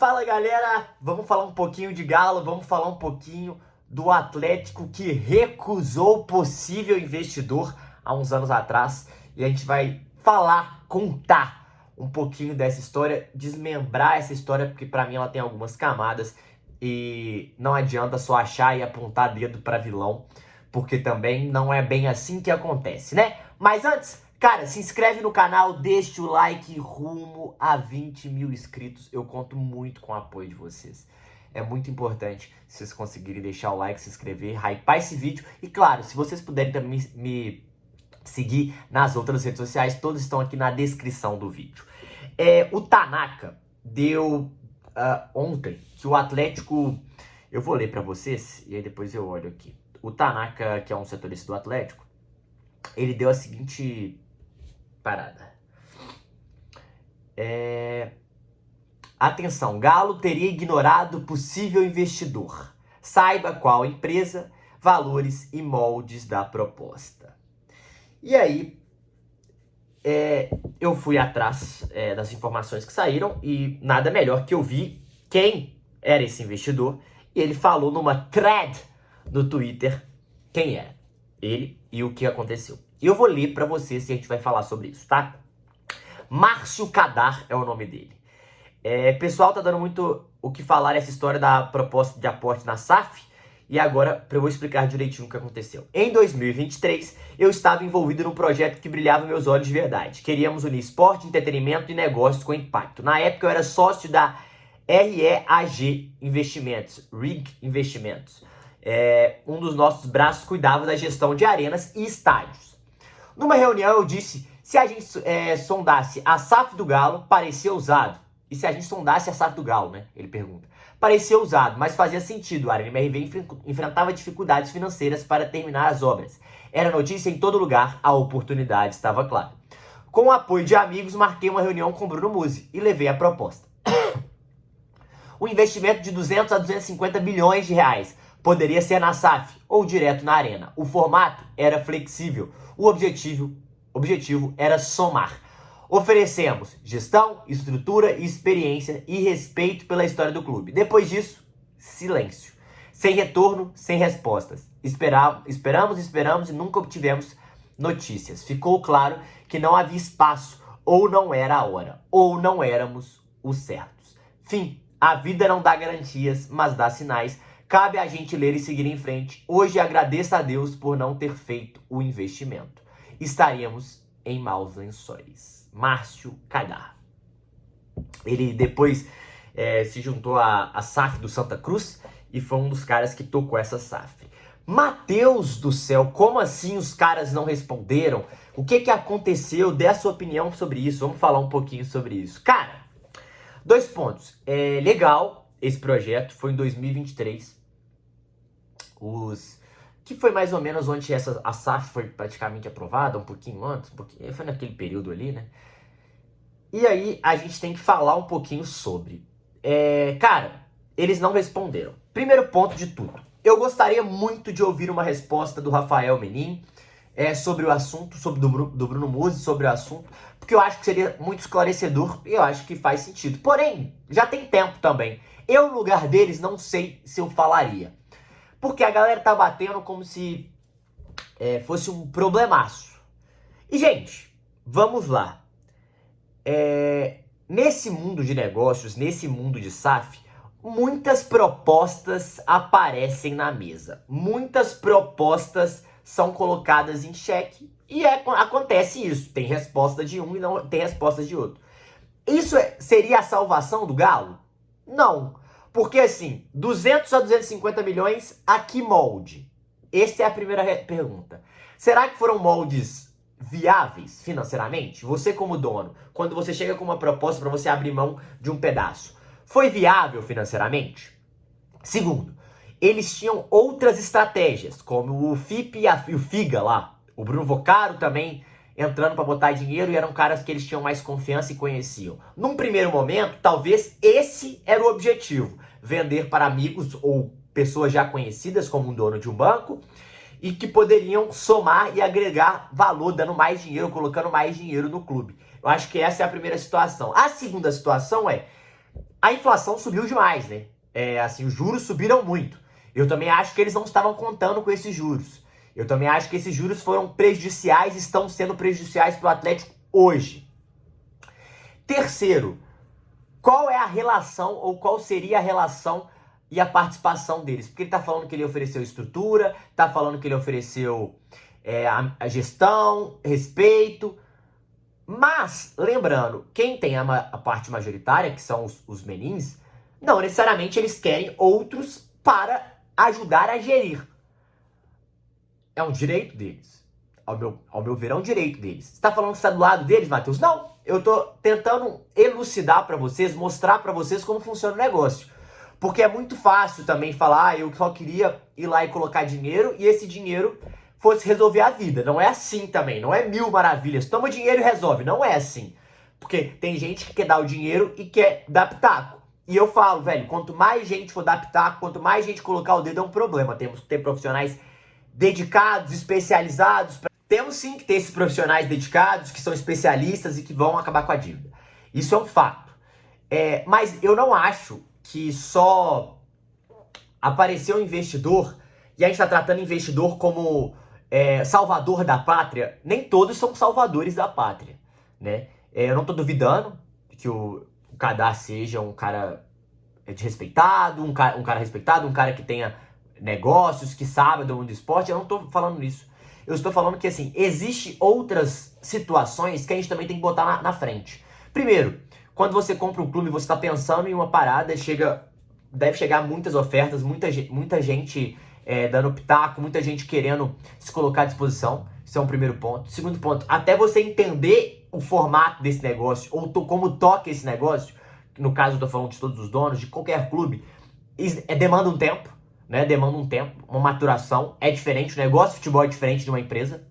Fala galera, vamos falar um pouquinho de Galo, vamos falar um pouquinho do Atlético que recusou o possível investidor há uns anos atrás e a gente vai contar um pouquinho dessa história, desmembrar essa história porque para mim ela tem algumas camadas e não adianta só achar e apontar dedo para vilão, porque também não é bem assim que acontece, né? Mas antes, cara, se inscreve no canal, deixa o like rumo a 20 mil inscritos. Eu conto muito com o apoio de vocês. É muito importante se vocês conseguirem deixar o like, se inscrever, hypar esse vídeo. E claro, se vocês puderem também me seguir nas outras redes sociais, todas estão aqui na descrição do vídeo. O Tanaka deu ontem que o Atlético... Eu vou ler pra vocês e aí depois eu olho aqui. O Tanaka, que é um setorista do Atlético, ele deu a seguinte parada. Atenção, Galo teria ignorado possível investidor. Saiba qual empresa, valores e moldes da proposta. E aí, eu fui atrás das informações que saíram e nada melhor que eu vi quem era esse investidor. E ele falou numa thread no Twitter quem era ele e o que aconteceu. E eu vou ler pra vocês e a gente vai falar sobre isso, tá? Márcio Kadar é o nome dele. Pessoal, tá dando muito o que falar essa história da proposta de aporte na SAF. E agora, eu vou explicar direitinho o que aconteceu. Em 2023, eu estava envolvido num projeto que brilhava meus olhos de verdade. Queríamos unir esporte, entretenimento e negócios com impacto. Na época, eu era sócio da REAG Investimentos, RIG Investimentos. Um dos nossos braços cuidava da gestão de arenas e estádios. Numa reunião eu disse, se a gente sondasse a SAF do Galo, parecia ousado. E se a gente sondasse a SAF do Galo, né? Ele pergunta. Parecia ousado, mas fazia sentido. A Arena MRV enfrentava dificuldades financeiras para terminar as obras. Era notícia em todo lugar, a oportunidade estava clara. Com o apoio de amigos, marquei uma reunião com Bruno Musi e levei a proposta. Um investimento de 200 a 250 bilhões de reais. Poderia ser na SAF ou direto na Arena. O formato era flexível. O objetivo era somar. Oferecemos gestão, estrutura, experiência e respeito pela história do clube. Depois disso, silêncio. Sem retorno, sem respostas. Esperamos e nunca obtivemos notícias. Ficou claro que não havia espaço, ou não era a hora, ou não éramos os certos. Fim, a vida não dá garantias, mas dá sinais. Cabe a gente ler e seguir em frente. Hoje agradeço a Deus por não ter feito o investimento. Estaríamos em maus lençóis. Márcio Kadar. Ele depois se juntou à SAF do Santa Cruz e foi um dos caras que tocou essa SAF. Mateus do céu, como assim os caras não responderam? O que aconteceu? Dê a sua opinião sobre isso. Vamos falar um pouquinho sobre isso. Cara, 2 pontos. Legal esse projeto, foi em 2023. Que foi mais ou menos onde a SAF foi praticamente aprovada, um pouquinho antes, foi naquele período ali, né? E aí a gente tem que falar um pouquinho sobre. Cara, eles não responderam. Primeiro ponto de tudo, eu gostaria muito de ouvir uma resposta do Rafael Menin sobre o assunto, do Bruno Musi sobre o assunto, porque eu acho que seria muito esclarecedor e eu acho que faz sentido. Porém, já tem tempo também. Eu, no lugar deles, não sei se eu falaria. Porque a galera tá batendo como se fosse um problemaço. E, gente, vamos lá. Nesse mundo de negócios, nesse mundo de SAF, muitas propostas aparecem na mesa. Muitas propostas são colocadas em xeque e acontece isso. Tem resposta de um e não tem resposta de outro. Isso seria a salvação do Galo? Não. Porque assim, 200 a 250 milhões, a que molde? Essa é a primeira pergunta. Será que foram moldes viáveis financeiramente? Você como dono, quando você chega com uma proposta para você abrir mão de um pedaço, foi viável financeiramente? Segundo, eles tinham outras estratégias, como o FIP e o FIGA lá. O Bruno Vocaro também entrando para botar dinheiro e eram caras que eles tinham mais confiança e conheciam. Num primeiro momento, talvez esse era o objetivo. Vender para amigos ou pessoas já conhecidas como um dono de um banco e que poderiam somar e agregar valor, dando mais dinheiro, colocando mais dinheiro no clube. Eu acho que essa é a primeira situação. A segunda situação é, a inflação subiu demais, né? Assim, os juros subiram muito. Eu também acho que eles não estavam contando com esses juros. Eu também acho que esses juros foram prejudiciais, estão sendo prejudiciais para o Atlético hoje. Terceiro, qual é a relação, ou qual seria a relação e a participação deles? Porque ele tá falando que ele ofereceu estrutura, tá falando que ele ofereceu a gestão, respeito. Mas, lembrando, quem tem a parte majoritária, que são os menins, não necessariamente eles querem outros para ajudar a gerir. É um direito deles. Ao meu ver, é um direito deles. Você tá falando que está do lado deles, Matheus? Não, eu tô tentando elucidar para vocês, mostrar para vocês como funciona o negócio. Porque é muito fácil também falar, eu só queria ir lá e colocar dinheiro e esse dinheiro fosse resolver a vida. Não é assim também, não é mil maravilhas. Toma dinheiro e resolve, não é assim. Porque tem gente que quer dar o dinheiro e quer dar pitaco. E eu falo, velho, quanto mais gente for dar pitaco, quanto mais gente colocar o dedo é um problema. Temos que ter profissionais dedicados, especializados. Temos sim que ter esses profissionais dedicados, que são especialistas e que vão acabar com a dívida. Isso é um fato. Mas eu não acho que só apareceu um investidor e a gente está tratando investidor como salvador da pátria. Nem todos são salvadores da pátria, né? Eu não estou duvidando que o Kadar seja um cara respeitado, um cara respeitado, um cara que tenha negócios, que sabe do mundo do esporte. Eu não estou falando isso. Eu estou falando que, assim, existe outras situações que a gente também tem que botar na frente. Primeiro, quando você compra um clube, você está pensando em uma parada, deve chegar muitas ofertas, muita gente dando pitaco, muita gente querendo se colocar à disposição. Isso é um primeiro ponto. Segundo ponto, até você entender o formato desse negócio, ou como toca esse negócio, no caso eu estou falando de todos os donos, de qualquer clube, demanda um tempo, né? Demanda um tempo, uma maturação, é diferente, o negócio de futebol é diferente de uma empresa.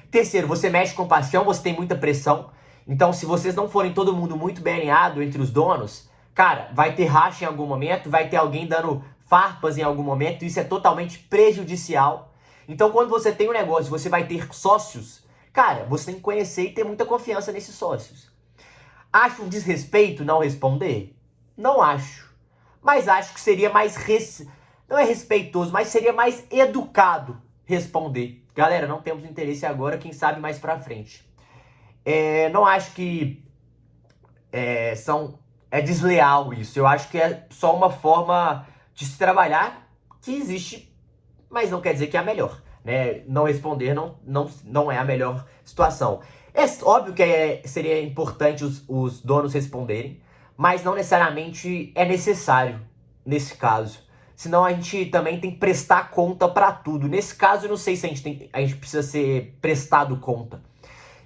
Terceiro, você mexe com paixão, você tem muita pressão. Então, se vocês não forem todo mundo muito bem alinhado entre os donos, cara, vai ter racha em algum momento, vai ter alguém dando farpas em algum momento, isso é totalmente prejudicial. Então, quando você tem um negócio, você vai ter sócios, cara, você tem que conhecer e ter muita confiança nesses sócios. Acho um desrespeito não responder? Não acho. Mas acho que seria mais, não é respeitoso, mas seria mais educado responder. Galera, não temos interesse agora, quem sabe mais pra frente. Não acho que é desleal isso. Eu acho que é só uma forma de se trabalhar que existe, mas não quer dizer que é a melhor, né? Não responder não é a melhor situação. É óbvio que seria importante os donos responderem, mas não necessariamente é necessário nesse caso. Senão a gente também tem que prestar conta para tudo. Nesse caso, eu não sei se a gente precisa ser prestado conta.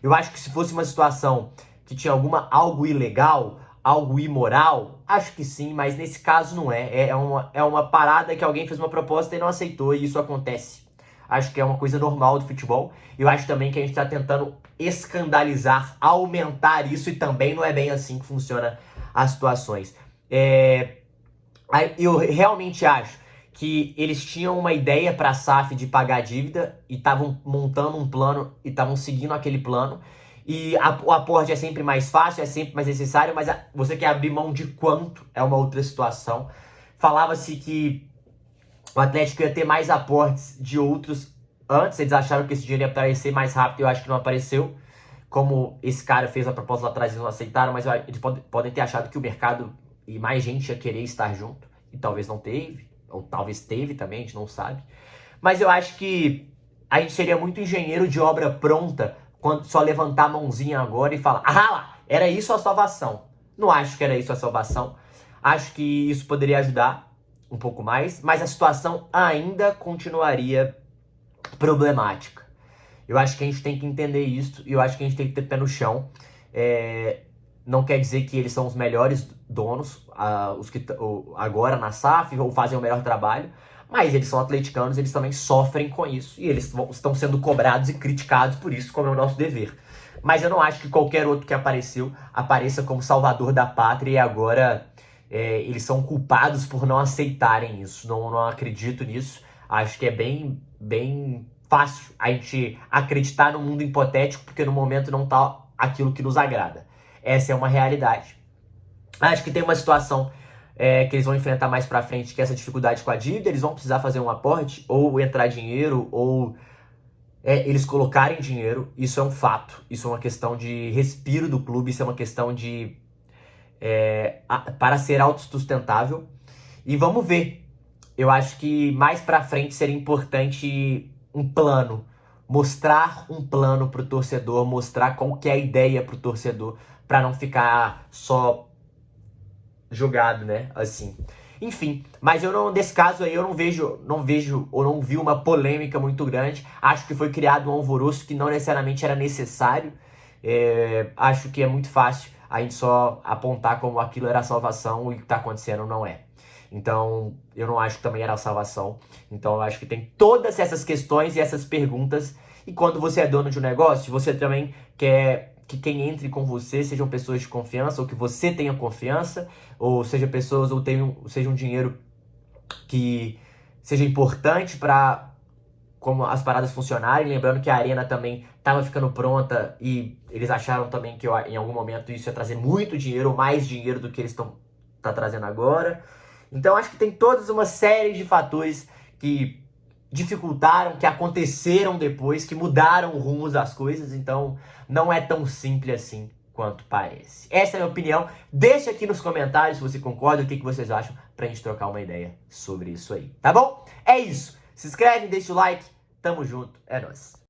Eu acho que se fosse uma situação que tinha algo ilegal, algo imoral, acho que sim, mas nesse caso não é. É uma parada que alguém fez uma proposta e não aceitou, e isso acontece. Acho que é uma coisa normal do futebol. Eu acho também que a gente está tentando escandalizar, aumentar isso, e também não é bem assim que funciona as situações. Eu realmente acho que eles tinham uma ideia para a SAF de pagar a dívida e estavam montando um plano e estavam seguindo aquele plano. E o aporte é sempre mais fácil, é sempre mais necessário, mas você quer abrir mão de quanto é uma outra situação. Falava-se que o Atlético ia ter mais aportes de outros antes, eles acharam que esse dinheiro ia aparecer mais rápido, eu acho que não apareceu. Como esse cara fez a proposta lá atrás, eles não aceitaram, mas eles podem ter achado que o mercado e mais gente ia querer estar junto, e talvez não teve, ou talvez teve também, a gente não sabe. Mas eu acho que a gente seria muito engenheiro de obra pronta quando só levantar a mãozinha agora e falar, ah lá, era isso a salvação. Não acho que era isso a salvação. Acho que isso poderia ajudar um pouco mais, mas a situação ainda continuaria problemática. Eu acho que a gente tem que entender isso, e eu acho que a gente tem que ter pé no chão. Não quer dizer que eles são os melhores donos, os que agora na SAF, ou fazem o melhor trabalho, mas eles são atleticanos, eles também sofrem com isso, e eles estão sendo cobrados e criticados por isso, como é o nosso dever. Mas eu não acho que qualquer outro que apareça como salvador da pátria, e agora eles são culpados por não aceitarem isso. Não acredito nisso. Acho que é bem fácil a gente acreditar no mundo hipotético, porque no momento não está aquilo que nos agrada. Essa é uma realidade. Acho que tem uma situação que eles vão enfrentar mais pra frente, que é essa dificuldade com a dívida. Eles vão precisar fazer um aporte, ou entrar dinheiro, ou eles colocarem dinheiro. Isso é um fato. Isso é uma questão de respiro do clube. Isso é uma questão de para ser autossustentável. E vamos ver. Eu acho que mais pra frente seria importante um plano. Mostrar um plano pro torcedor, mostrar qual que é a ideia pro torcedor, pra não ficar só jogado, né? Assim. Enfim, mas eu não, nesse caso aí eu não vejo ou não vi uma polêmica muito grande. Acho que foi criado um alvoroço que não necessariamente era necessário. Acho que é muito fácil a gente só apontar como aquilo era a salvação e o que tá acontecendo não é. Então, eu não acho que também era a salvação. Então, eu acho que tem todas essas questões e essas perguntas. E quando você é dono de um negócio, você também quer que quem entre com você sejam pessoas de confiança, ou que você tenha confiança, ou seja pessoas, ou seja um dinheiro que seja importante para como as paradas funcionarem. Lembrando que a arena também estava ficando pronta e eles acharam também que em algum momento isso ia trazer muito dinheiro, ou mais dinheiro do que eles estão trazendo agora. Então acho que tem toda uma série de fatores que dificultaram, que aconteceram depois, que mudaram o rumo das coisas. Então não é tão simples assim quanto parece. Essa é a minha opinião. Deixa aqui nos comentários se você concorda, o que vocês acham, pra gente trocar uma ideia sobre isso aí, tá bom? É isso. Se inscreve, deixa o like. Tamo junto. É nóis.